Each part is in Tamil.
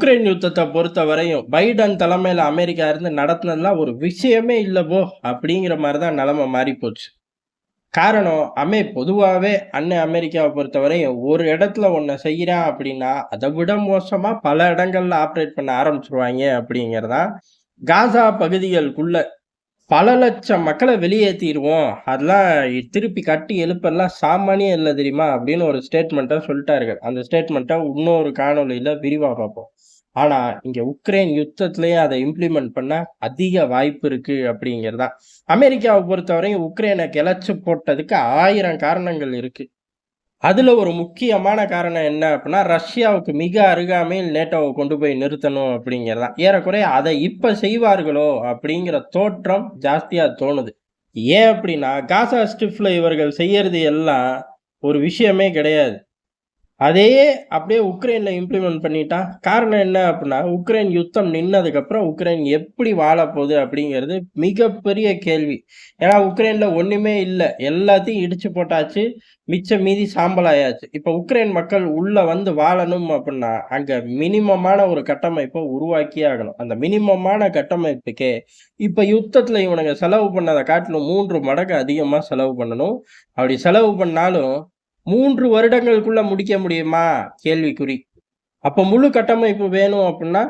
உக்ரைன் யுத்தத்த பொறுத்தவரையும், பைடன் தலைமையில அமெரிக்கா இருந்து நடத்துனதுலாம் ஒரு விஷயமே இல்ல போ! அப்படிங்கிற மாரி தான் நெலைம மாறிப்போச்சு. காரணம், பொதுவாவே அண்ணன் அமெரிக்காவ பொறுத்தவரையும், ஒரு இடத்துல ஒண்ண செய்றான் அப்படின்னா, அத விட மோசமா பல இடங்கள்ல ஆப்பரேட் பண்ண ஆரம்பிச்சுருவாய்ங்க அப்படிங்கிறது தான், காசா பகுதிகளுக்குள்ள பல லட்சம் மக்கள வெளியேத்திருவோம். அதெல்லாம் திருப்பி கட்டி எழுப்பல்லாம் சாமானியம் இல்ல தெரியுமா? அப்படின்னு ஒரு ஸ்டேட்மெண்ட்ட சொல்ட்டார்கள். அந்த ஸ்டேட்மெண்ட்ட இன்னொரு காணொளியில விரிவா பார்ப்போம். ஆனா, இங்க உக்ரைன் யுத்தத்திலேயே அத இம்ப்ளிமெண்ட் பண்ண அதிக வாய்ப்பு இருக்கு அப்படிங்கிறது தான். அமெரிக்காவ பொறுத்தவரையும் உக்ரைன கிளச்சு போட்டதுக்கு 1000 காரணங்கள் இருக்கு. அதுல ஒரு முக்கியமான காரணம் என்ன அப்டின்னா, ரஷ்யாவுக்கு மிக அருகாமையில் நேட்டோவ கொண்டு போய் நிறுத்தணும் அப்படிங்கிறது தான். ஏறக்குறைய அத இப்ப செய்வார்களோ அப்படிங்கிற தோற்றம் ஜாஸ்தியா தோணுது. ஏன் அப்படின்னா, காசா ஸ்ட்ரிப்ல இவர்கள் செய்யறது எல்லாம் ஒரு விஷயமே கிடையாது. அதையே அப்படியே உக்ரைன்ல இம்ப்ளிமெண்ட் பண்ணிட்டா, காரணம் என்ன அப்டின்னா, உக்ரைன் யுத்தம் நின்னதுக்கப்புறம் உக்ரைன் எப்படி வாழப்போது அப்படிங்கிறது மிகப்பெரிய கேள்வி. ஏன்னா, உக்ரைன்ல ஒண்ணுமே இல்ல. எல்லாத்தையும் இடிச்சு போட்டாச்சு. மிச்சம் மீதி சாம்பலாயாச்சு. இப்ப உக்ரைன் மக்கள் உள்ள வந்து வாழணும் அப்டின்னா, அங்க மினிமமான ஒரு கட்டமைப்ப உருவாக்கியே ஆகணும். அந்த மினிமமான கட்டமைப்புக்கே, இப்ப யுத்தத்துல இவனுங்க செலவு பண்ணத காட்டிலும் 3 மடங்கு அதிகமா செலவு பண்ணணும். அப்படி செலவு பண்ணாலும் 3 வருடங்களுக்குள்ள முடிக்க முடியுமா? கேள்விக்குறி. அப்ப முழு கட்டமைப்பு வேணும் அப்டின்னா,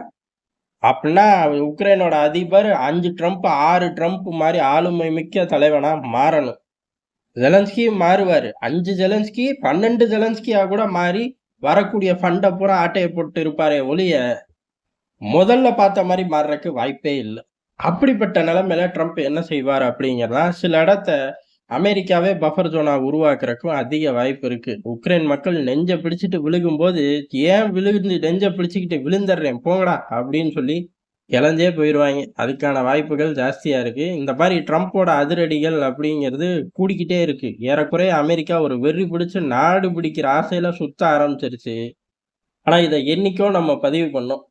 அப்டின்னா உக்ரைனோட அதிபர் 5 ட்ரம்ப், 6 ட்ரம்ப் மாரி ஆளுமை மிக்க தலைவனா மாறணும். ஜெலன்ஸ்கியும் மாறுவாரு. 5 ஜெலன்ஸ்கி, 12 ஜெலன்ஸ்கியா கூட மாறி வரக்கூடிய ஃபண்ட பூரா ஆட்டைய போட்டு இருப்பாரே ஒழிய, முதல்ல பார்த்த மாரி மாறுறக்கு வாய்ப்பே இல்ல. அப்படிப்பட்ட நிலைமையில ட்ரம்ப் என்ன செய்வார் அப்படிங்கிறதான் சில இடத்த அமெரிக்காவே பஃபர் ஜோனா உருவாக்குறதுக்கும் அதிக வாய்ப்பு இருக்கு. உக்ரைன் மக்கள் நெஞ்ச பிடிச்சுட்டு விழுகும்போது, "ஏன் விழுந்து நெஞ்ச பிடிச்சுக்கிட்டு விழுந்தர்றேன் போங்கடா" அப்படின்னு சொல்லி எழஞ்சே போயிருவாய்ங்க. அதுக்கான வாய்ப்புகள் ஜாஸ்தியா இருக்கு. இந்த மாரி ட்ரம்போட அதிரடிகள் அப்படிங்கிறது கூடிக்கிட்டே இருக்கு. ஏறக்குறைய அமெரிக்கா ஒரு வெறி பிடிச்சு நாடு பிடிக்கிற ஆசையில சுத்த ஆரம்பிச்சிருச்சு. ஆனா இத என்னைக்கோ நம்ம பதிவு பண்ணோம்.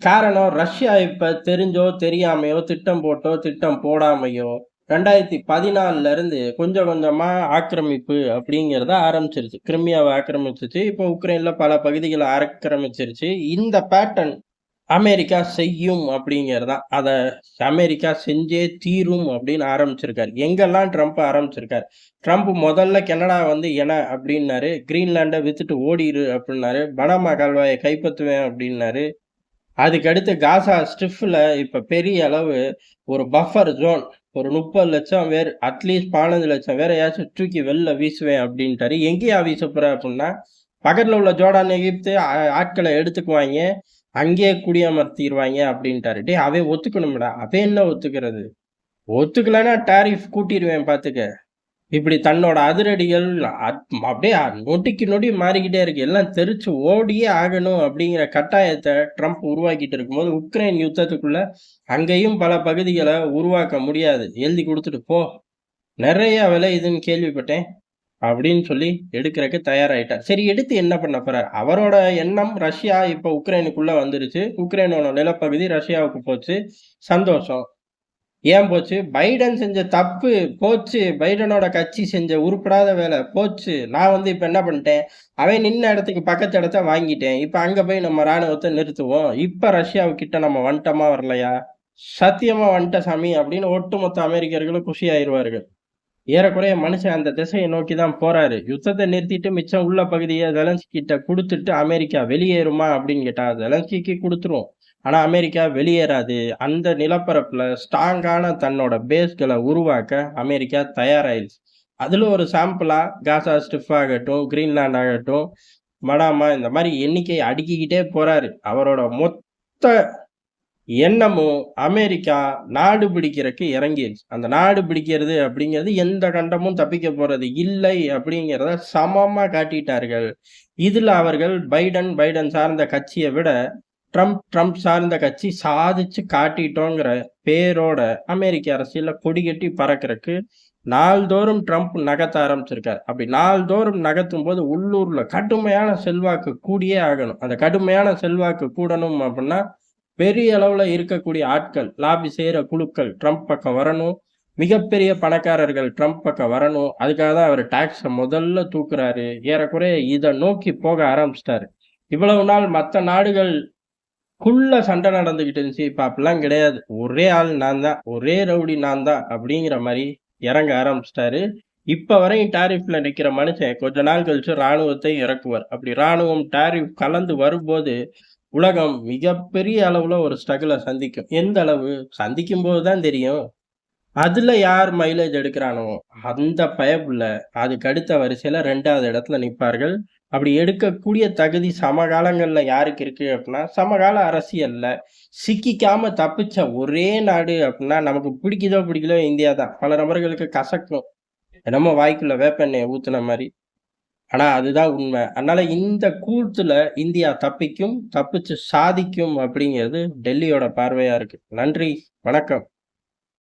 காரணம் ரஷ்யா இப்ப தெரிஞ்சோ, தெரியாமையோ, திட்டம் போட்டோ, திட்டம் போடாமையோ 2014ல இருந்து கொஞ்சம் கொஞ்சமா ஆக்கிரமிப்பு அப்படிங்கிறத ஆரம்பிச்சிருச்சு. கிரிமியாவ ஆக்கிரமிச்சுச்சு. இப்போ உக்ரைன்ல பல பகுதிகள ஆக்கிரமிச்சிருச்சு. இந்த பேட்டர்ன் அமெரிக்கா செய்யும் அப்படிங்கிறதான். அத அமெரிக்கா செஞ்சே தீரும் அப்படின்னு ஆரம்பிச்சிருக்காரு. எங்கெல்லாம் ட்ரம்ப் ஆரம்பிச்சிருக்காரு. ட்ரம்ப் முதல்ல கனடா வந்து அப்படின்னாரு. கிரீன்லாண்ட வித்துட்டு ஓடிரு அப்படின்னாரு. பனாமா கால்வாய கைப்பற்றுவேன் அப்படின்னாரு. அதுக்கடுத்து காசா ஸ்ட்ரிப்ல இப்ப பெரிய அளவு ஒரு பஃபர் ஜோன் ஒரு 30,00,000 பேர் அட்லீஸ்ட் 15,00,000 பேரையாச்சும் தூக்கி வெளில வீசுவேன் அப்படின்ட்டாரு. எங்கேயா வீச போற அப்படின்னா, பக்கத்துல உள்ள ஜோர்டான், எகிப்து ஆட்கள எடுத்துக்குவாய்ங்க. அங்கேயே குடியமர்த்திருவாய்ங்க அப்படின்ட்டாரு. டேய் அவன் ஒத்துக்கணும்டா. அவன் என்ன ஒத்துக்கிறது? ஒத்துக்கலன்னா டாரிஃப் கூட்டிருவேன் பாத்துக்க. இப்படி தன்னோட அதிரடிகள் அப்படியே நொடிக்கு நொடி மாறிக்கிட்டே இருக்கு. எல்லாம் தெறிச்சு ஓடியே ஆகணும் அப்படிங்கிற கட்டாயத்த ட்ரம்ப் உருவாக்கிட்டு இருக்கும்போது, உக்ரைன் யுத்தத்துக்குள்ள அங்கேயும் பல பகுதிகள உருவாக்க முடியாது. எழுதி குடுத்துட்டு போ. நெறைய விளையுதுன்னு கேள்விப்பட்டேன். அப்படின்னு சொல்லி எடுக்கறக்கு தயாராயிட்டார். சரி எடுத்து என்ன பண்ண போறார்? அவரோட எண்ணம் ரஷ்யா இப்ப உக்ரைனுக்குள்ள வந்துருச்சு. உக்ரைனோட நிலப்பகுதி ரஷ்யாவுக்கு போச்சு. சந்தோஷம். ஏன் போச்சு? பைடன் செஞ்ச தப்பு போச்சு. பைடனோட கட்சி செஞ்ச உருப்படாத வேலை போச்சு. நான் வந்து இப்ப என்ன பண்ணிட்டேன், அவன் நின்ன இடத்துக்கு பக்கத்து இடத்த வாங்கிட்டேன். இப்ப அங்க போய் நம்ம ராணுவத்த நிறுத்துவோம். இப்ப ரஷ்யாவுக்கிட்ட நம்ம வந்துட்டோமா வரலையா? சத்தியமா வந்துட்டேன் சாமி அப்படின்னு ஒட்டுமொத்த அமெரிக்கர்களும் குஷி ஆயிருவார்கள். ஏறக்குறைய மனுஷன் அந்த திசையை நோக்கி தான் போறாரு. யுத்தத்த நிறுத்திட்டு மிச்சம் உள்ள பகுதிய ஜெலன்ஸ்கிட்ட குடுத்துட்டு அமெரிக்கா வெளியேறுமா அப்படின்னு கேட்டா, ஜெலன்ஸ்கிக்கு குடுத்துரும். ஆனா அமெரிக்கா வெளியேறாது. அந்த நிலப்பரப்புல ஸ்ட்ராங்கான தன்னோட பேஸ்கள உருவாக்க அமெரிக்கா தயாராயிருச்சு. அதுல ஒரு சாம்பிளா காசா ஸ்ட்ரிப் ஆகட்டும், கிரீன்லாந்து ஆகட்டும், மனாமா இந்த மாரி எண்ணிக்கை அடுக்கிக்கிட்டே போறாரு. அவரோட மொத்த எண்ணமும் அமெரிக்கா நாடு பிடிக்கிறக்கு இறங்கிருச்சு. அந்த நாடு பிடிக்கிறது அப்படிங்கிறது எந்த கண்டமும் தப்பிக்க போறது இல்லை அப்படிங்கிறத சமமா காட்டிட்டார்கள். இதுல அவர்கள் பைடன் சார்ந்த கட்சிய விட ட்ரம்ப் சார்ந்த கட்சி சாதிச்சு காட்டிட்டோங்கிற பேரோட அமெரிக்க அரசியல்ல கொடிகட்டி பறக்கறக்கு நாள்தோறும் ட்ரம்ப் நகர்த்த ஆரம்பிச்சிருக்காரு. அப்படி நாள்தோறும் நகர்த்தும்போது உள்ளூர்ல கடுமையான செல்வாக்கு கூடியே ஆகணும். அந்த கடுமையான செல்வாக்கு கூடணும் அப்படின்னா பெரிய அளவுல இருக்கக்கூடிய ஆட்கள், லாபி செய்ற குழுக்கள் ட்ரம்ப் பக்கம் வரணும். மிகப்பெரிய பணக்காரர்கள் ட்ரம்ப் பக்கம் வரணும். அதுக்காக தான் அவரு டாக்ஸ முதல்ல தூக்குறாரு. ஏறக்குறைய இத நோக்கி போக ஆரம்பிச்சுட்டாரு. இவ்வளவு நாள் மத்த நாடுகள் சண்டை நடந்துகிட்டு இருந்துச்சு. இப்ப அப்படிலாம் கிடையாது. ஒரே ஆள் நான் தான். ஒரே ரவுடி நான் தான் அப்படிங்கிற மாரி இறங்க ஆரம்பிச்சுட்டாரு. இப்ப வரையும் டாரிஃப்ல நிக்கிற மனுஷன் கொஞ்ச நாள் கழிச்சு ராணுவத்தை இறக்குவார். அப்படி ராணுவம் டாரிஃப் கலந்து வரும்போது, உலகம் மிகப்பெரிய அளவுல ஒரு ஸ்ட்ரகுல சந்திக்கும். எந்த அளவு? சந்திக்கும்போது தான் தெரியும். அதுல யார் மைலேஜ் எடுக்குறானோ, அந்த பயப்புள்ள அதுக்கு அடுத்த வரிசையில 2வது இடத்துல நிப்பார்கள். அப்படி எடுக்கக்கூடிய தகுதி சமகாலங்கள்ல யாருக்கு இருக்கு அப்டின்னா, சமகால அரசியல்ல சிக்கிக்காம தப்பிச்ச ஒரே நாடு அப்டின்னா, நமக்கு பிடிக்குதோ பிடிக்கலையோ இந்தியா தான். பல நபர்களுக்கு கசக்கும். என்னமோ வாய்க்குள்ள வேப்பெண்ணெய ஊத்துன மாரி. ஆனா அதுதான் உண்ம. அதனால இந்த கூத்துல இந்தியா தப்பிக்கும், தப்பிச்சு சாதிக்கும் அப்படிங்கிறது டெல்லியோட பார்வையா இருக்கு. நன்றி, வணக்கம்.